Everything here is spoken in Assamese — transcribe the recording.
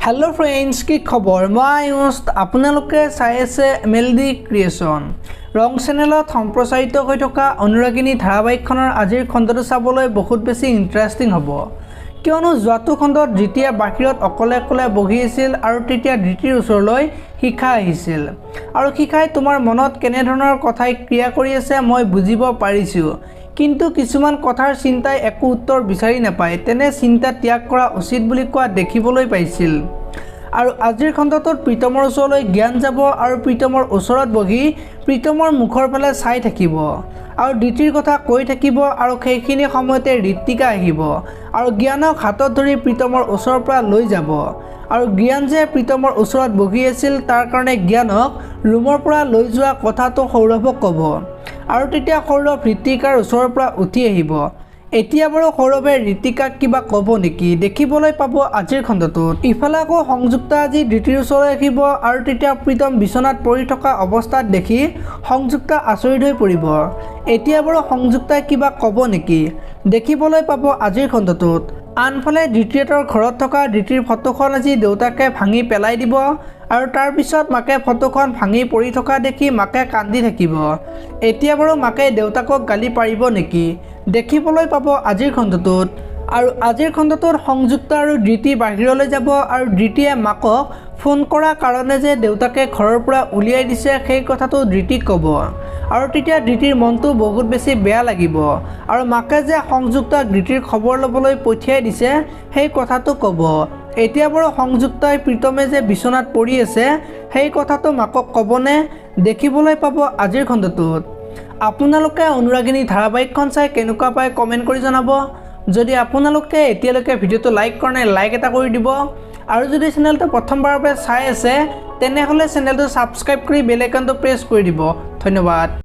हेलो फ्रेंड्स की खबर मैं आयुष आपनालोके चाই আছে মেলডি ক্ৰিয়েশ্যন ৰং চেনেলত সম্প্ৰচাৰিত হৈ থকা অনুৰাগিনী ধাৰাবাহিকখনৰ আজিৰ খণ্ডটো চাবলৈ বহুত বেছি ইন্টাৰেষ্টিং হ'ব কিয়নো যোৱাটো খণ্ডত দ্বিতীয় বাহিৰত অকলে অকলে বহি আছিল আৰু তেতিয়া দ্বিতীয়ৰ ওচৰলৈ শিখা আহিছিল আৰু শিখাই তোমাৰ মনত কেনে ধৰণৰ কথাই ক্ৰিয়া কৰি আছে মই বুজিব পাৰিছো কিন্তু কিছুমান কথাৰ চিন্তাই একো উত্তৰ বিচাৰি নাপায় তেনে চিন্তা ত্যাগ কৰা উচিত বুলি কোৱা দেখিবলৈ পাইছিল আৰু আজিৰ খণ্ডটোত প্ৰীতমৰ ওচৰলৈ জ্ঞান যাব আৰু প্ৰীতমৰ ওচৰত বহি প্ৰীতমৰ মুখৰ ফালে চাই থাকিব আৰু দ্বিতীয়ৰ কথা কৈ থাকিব আৰু সেইখিনি সময়তে ঋত্বিকা আহিব আৰু জ্ঞানক হাতত ধৰি প্ৰীতমৰ ওচৰৰ পৰা লৈ যাব আৰু জ্ঞান যে প্ৰীতমৰ ওচৰত বহি আছিল তাৰ কাৰণে জ্ঞানক ৰুমৰ পৰা লৈ যোৱা কথাটো সৌৰভক ক'ব আৰু তেতিয়া সৌৰভ ঋত্বিকাৰ ওচৰৰ পৰা উঠি আহিব এতিয়া বাৰু সৌৰভে ঋত্বিকাক কিবা ক'ব নেকি দেখিবলৈ পাব আজিৰ খণ্ডটোত ইফালে আকৌ সংযুক্তা আজি দ্বিতীয়ৰ ওচৰলৈ আহিব আৰু তেতিয়া প্ৰীতম বিছনাত পৰি থকা অৱস্থাত দেখি সংযুক্তা আচৰিত হৈ পৰিব এতিয়া বাৰু সংযুক্তাই কিবা ক'ব নেকি দেখিবলৈ পাব আজিৰ খণ্ডটোত আনফালে দ্বিতীয়ৰ ঘৰত থকা দ্বিতীয়ৰ ফটোখন আজি দেউতাকে ভাঙি পেলাই দিব আৰু তাৰ পিছত মাকে ফটোখন ভাঙি পৰি থকা দেখি মাকে কান্দি থাকিব এতিয়া বাৰু মাকে দেউতাকক গালি পাৰিব নেকি দেখিবলৈ পাব আজিৰ খণ্ডটোত আৰু আজিৰ খণ্ডটোত সংযুক্তা আৰু দ্বিতীয় বাহিৰলৈ যাব আৰু দ্বিতীয়ে মাকক ফোন কৰা কাৰণে যে দেউতাকে ঘৰৰ পৰা উলিয়াই দিছে সেই কথাটো দ্বিতীক ক'ব আৰু তেতিয়া দ্বিতীৰ মনটো বহুত বেছি বেয়া লাগিব আৰু মাকে যে সংযুক্তাক দ্বিতীৰ খবৰ ল'বলৈ পঠিয়াই দিছে সেই কথাটো ক'ব এতিয়া বাৰু সংযুক্তাই প্ৰীতমে যে বিছনাত পৰি আছে সেই কথাটো মাকক ক'বনে দেখিবলৈ পাব আজিৰ খণ্ডটোত আপোনালোকে অনুৰাগিনী ধাৰাবাহিকখন চাই কেনেকুৱা পায় কমেণ্ট কৰি জনাব যদি আপোনালোকে এতিয়ালৈকে ভিডিঅ'টো লাইক কৰা নাই লাইক এটা কৰি দিব আৰু যদি চেনেলটো প্ৰথমবাৰৰ পৰা চাই আছে তেনেহ'লে চেনেলটো ছাবস্ক্ৰাইব কৰি বেল আইকনটো প্ৰেছ কৰি দিব ধন্যবাদ।